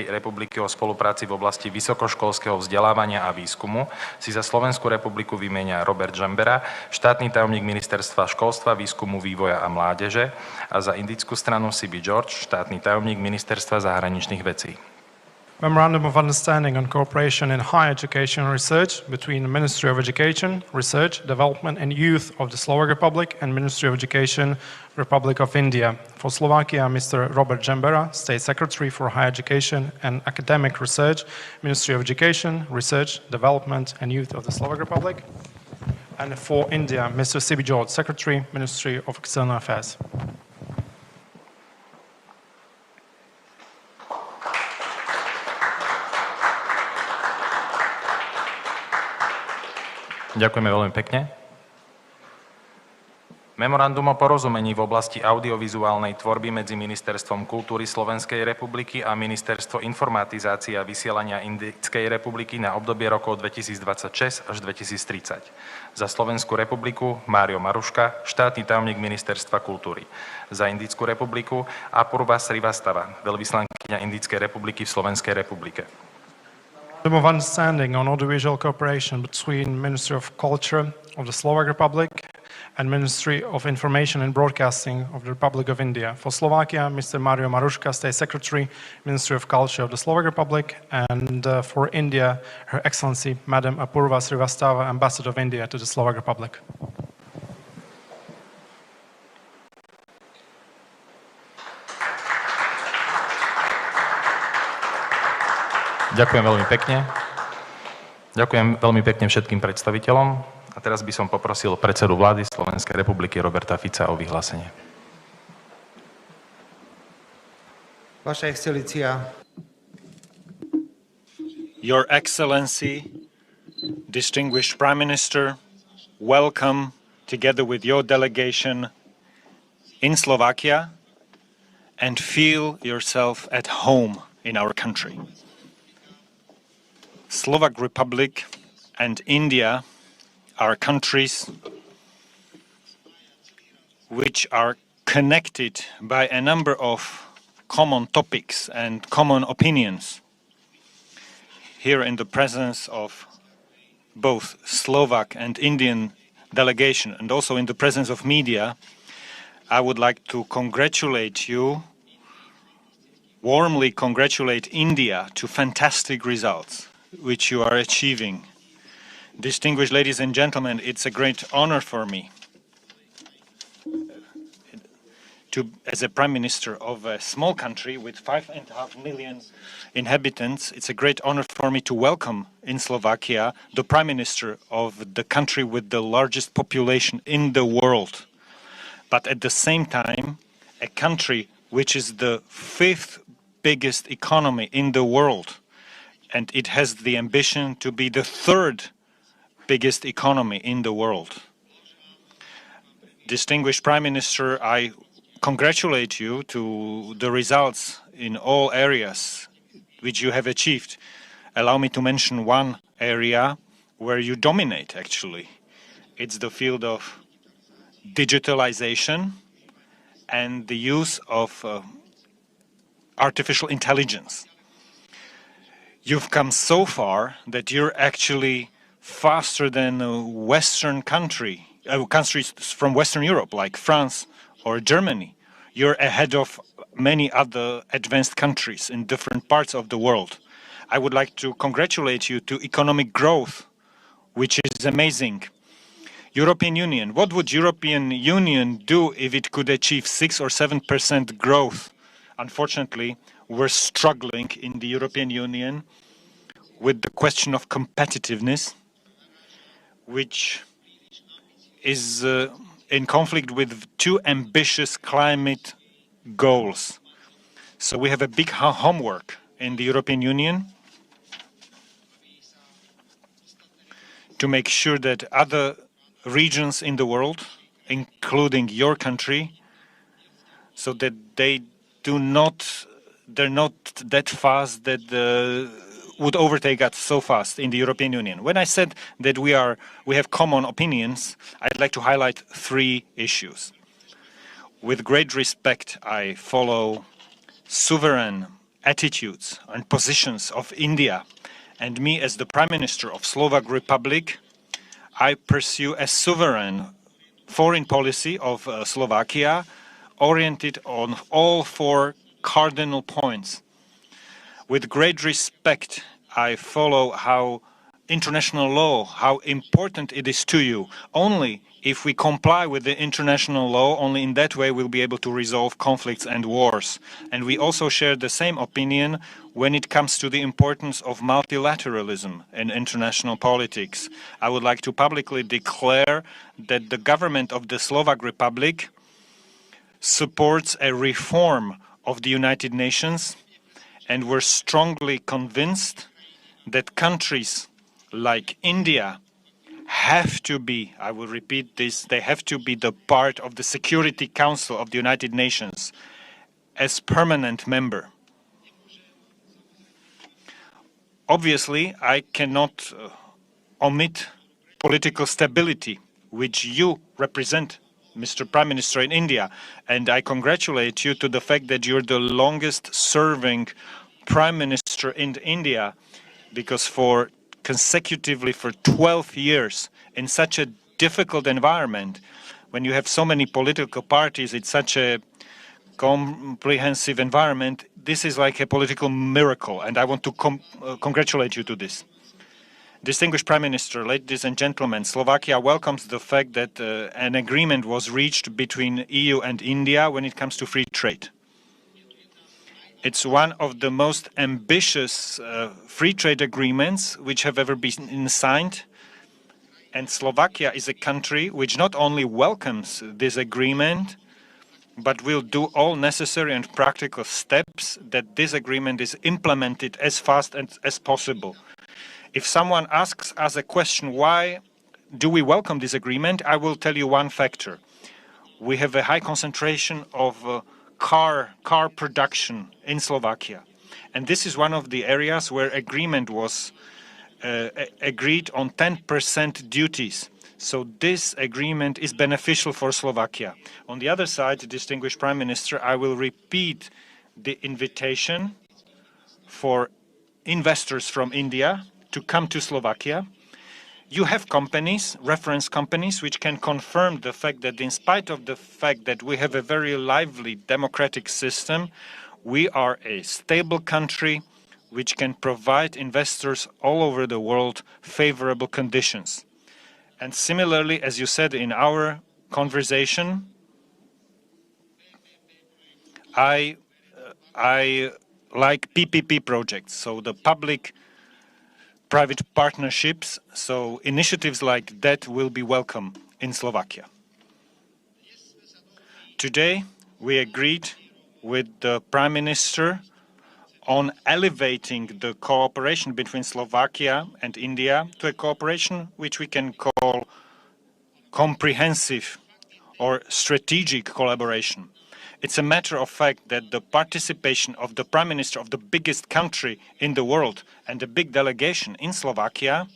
republiky o spolupráci v oblasti vysokoškolského vzdelávania a výskumu si za Slovenskú republiku vymieňa Robert Džembera, štátny tajomník Ministerstva školstva, výskumu, vývoja a mládeže, a za indickú stranu C.B. George, štátny tajomník Ministerstva zahraničných vecí. Memorandum of Understanding on Cooperation in Higher Education and Research between the Ministry of Education, Research, Development and Youth of the Slovak Republic and Ministry of Education, Republic of India. For Slovakia, Mr. Robert Džembera, State Secretary for Higher Education and Academic Research, Ministry of Education, Research, Development and Youth of the Slovak Republic. And for India, Mr. C.B. George, Secretary, Ministry of External Affairs. Ďakujeme veľmi pekne. Memorandum o porozumení v oblasti audiovizuálnej tvorby medzi Ministerstvom kultúry Slovenskej republiky a Ministerstvo informatizácie a vysielania Indickej republiky na obdobie rokov 2026 až 2030. Za Slovenskú republiku Mário Maruška, štátny tajomník Ministerstva kultúry. Za Indickú republiku Apurva Srivastava, veľvyslankyňa Indickej republiky v Slovenskej republike. Memorandum of Understanding on Audiovisual Cooperation between Ministry of Culture of the Slovak Republic and Ministry of Information and Broadcasting of the Republic of India. For Slovakia, Mr. Mário Maruška, State Secretary, Ministry of Culture of the Slovak Republic, and for India, Her Excellency, Madam Apurva Srivastava, Ambassador of India to the Slovak Republic. Ďakujem veľmi pekne. Ďakujem veľmi pekne všetkým predstaviteľom. A teraz by som poprosil predsedu vlády Slovenskej republiky Roberta Fica o vyhlásenie. Vaša Excelencia. Your Excellency, distinguished Prime Minister, welcome together with your delegation in Slovakia and feel yourself at home in our country. Slovak Republic and India are countries which are connected by a number of common topics and common opinions. Here in the presence of both Slovak and Indian delegation and also in the presence of media, I would like to congratulate you, warmly congratulate India to fantastic results which you are achieving. Distinguished ladies and gentlemen, it's a great honor for me as a Prime Minister of a small country with 5.5 million inhabitants, it's a great honor for me to welcome in Slovakia the Prime Minister of the country with the largest population in the world. But at the same time, a country which is the 5th biggest economy in the world. And it has the ambition to be the 3rd biggest economy in the world. Distinguished Prime Minister, I congratulate you to the results in all areas which you have achieved. Allow me to mention one area where you dominate, actually. It's the field of digitalization and the use of artificial intelligence. You've come so far that you're actually faster than countries from Western Europe, like France or Germany. You're ahead of many other advanced countries in different parts of the world. I would like to congratulate you to economic growth, which is amazing. European Union, what would European Union do if it could achieve 6 or 7% growth? Unfortunately, we're struggling in the European Union with the question of competitiveness, which is in conflict with too ambitious climate goals. So we have a big homework in the European Union to make sure that other regions in the world, including your country, so that they're not that fast that would overtake us so fast in the European Union. When I said that we have common opinions, I'd like to highlight 3 issues. With great respect, I follow sovereign attitudes and positions of India. And me, as the Prime Minister of Slovak Republic, I pursue a sovereign foreign policy of Slovakia, oriented on all four cardinal points. With great respect, I follow how international law, how important it is to you. Only if we comply with the international law, only in that way we'll be able to resolve conflicts and wars. And we also share the same opinion when it comes to the importance of multilateralism in international politics. I would like to publicly declare that the government of the Slovak Republic supports a reform of the United Nations, and we're strongly convinced that countries like India have to be, I will repeat this, they have to be the part of the Security Council of the United Nations as permanent member. Obviously, I cannot omit political stability, which you represent, Mr. Prime Minister in India, and I congratulate you to the fact that you're the longest serving Prime Minister in India, because consecutively for 12 years in such a difficult environment, when you have so many political parties, it's such a comprehensive environment, this is like a political miracle, and I want to congratulate you to this. Distinguished Prime Minister, ladies and gentlemen, Slovakia welcomes the fact that an agreement was reached between EU and India when it comes to free trade. It's one of the most ambitious free trade agreements which have ever been signed. And Slovakia is a country which not only welcomes this agreement, but will do all necessary and practical steps that this agreement is implemented as fast as possible. If someone asks us a question, why do we welcome this agreement, I will tell you one factor. We have a high concentration of car production in Slovakia. And this is one of the areas where agreement was agreed on 10% duties. So this agreement is beneficial for Slovakia. On the other side, distinguished Prime Minister, I will repeat the invitation for investors from India to come to Slovakia. You have companies, reference companies, which can confirm the fact that in spite of the fact that we have a very lively democratic system, we are a stable country which can provide investors all over the world favorable conditions. And similarly, as you said in our conversation, I like PPP projects, so the public-private partnerships, so initiatives like that will be welcome in Slovakia. Today, we agreed with the Prime Minister on elevating the cooperation between Slovakia and India to a cooperation which we can call comprehensive or strategic collaboration. It's a matter of fact that the participation of the Prime Minister of the biggest country in the world and a big delegation in Slovakia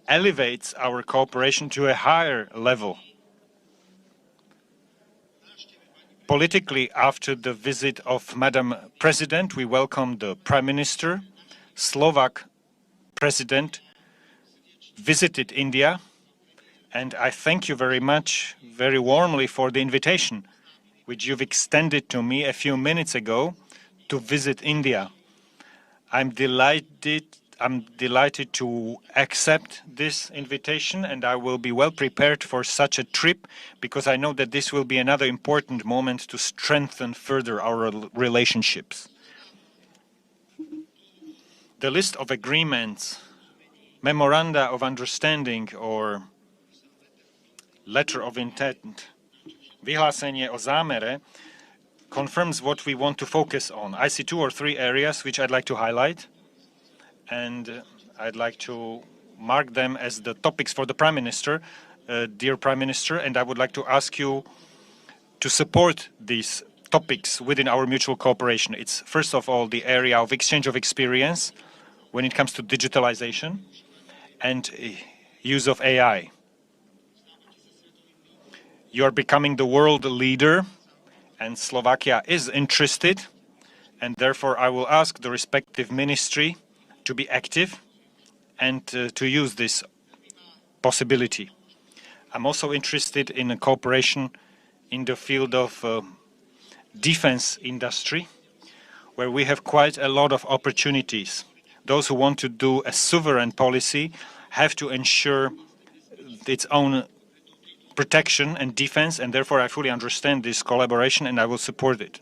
elevates our cooperation to a higher level. Politically, after the visit of Madam President, we welcome the Prime Minister. Slovak President visited India, and I thank you very much, very warmly for the invitation which you've extended to me a few minutes ago to visit India. I'm delighted to accept this invitation, and I will be well prepared for such a trip because I know that this will be another important moment to strengthen further our relationships. The list of agreements, memoranda of understanding or letter of intent, vyhlásenie o zámere, confirms what we want to focus on. I see 2 or 3 areas which I'd like to highlight, and I'd like to mark them as the topics for the Prime Minister, dear Prime Minister, and I would like to ask you to support these topics within our mutual cooperation. It's first of all the area of exchange of experience when it comes to digitalization and use of AI. You're becoming the world leader, and Slovakia is interested and therefore I will ask the respective ministry to be active and to use this possibility. I'm also interested in a cooperation in the field of defense industry, where we have quite a lot of opportunities. Those who want to do a sovereign policy have to ensure its own protection and defense, and therefore I fully understand this collaboration and I will support it.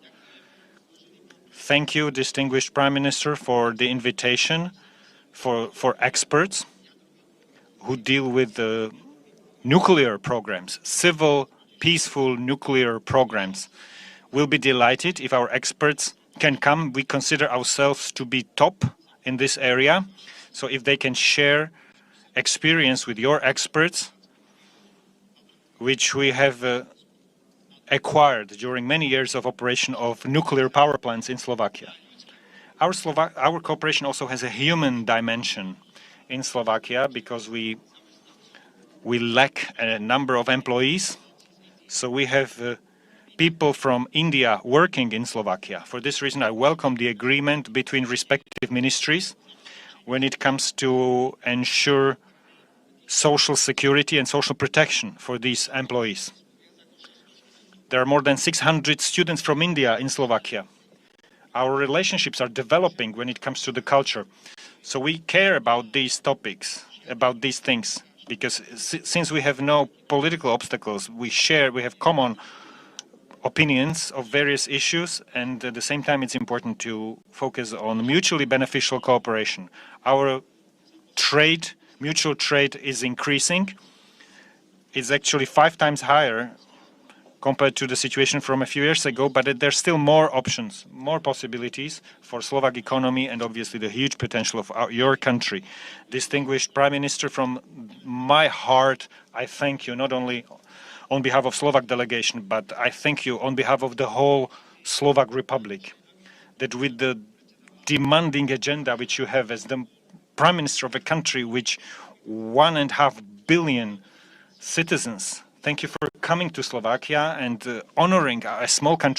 Thank you, distinguished Prime Minister, for the invitation for experts who deal with the nuclear programs, civil, peaceful nuclear programs. We'll be delighted if our experts can come. We consider ourselves to be top in this area. So if they can share experience with your experts, which we have acquired during many years of operation of nuclear power plants in Slovakia. Our cooperation also has a human dimension in Slovakia because we lack a number of employees. So we have people from India working in Slovakia. For this reason, I welcome the agreement between respective ministries when it comes to ensure social security and social protection for these employees. There are more than 600 students from India in Slovakia. Our relationships are developing when it comes to the culture. So we care about these topics, about these things, because since we have no political obstacles, we have common opinions of various issues, and at the same time it's important to focus on mutually beneficial cooperation. Our mutual trade is increasing. It's actually 5 times higher compared to the situation from a few years ago, but there's still more options, more possibilities for Slovak economy and obviously the huge potential of your country. Distinguished Prime Minister, from my heart, I thank you not only on behalf of Slovak delegation, but I thank you on behalf of the whole Slovak Republic, that with the demanding agenda which you have as the Prime Minister of a country which 1.5 billion citizens, thank you for coming to Slovakia and honoring a small country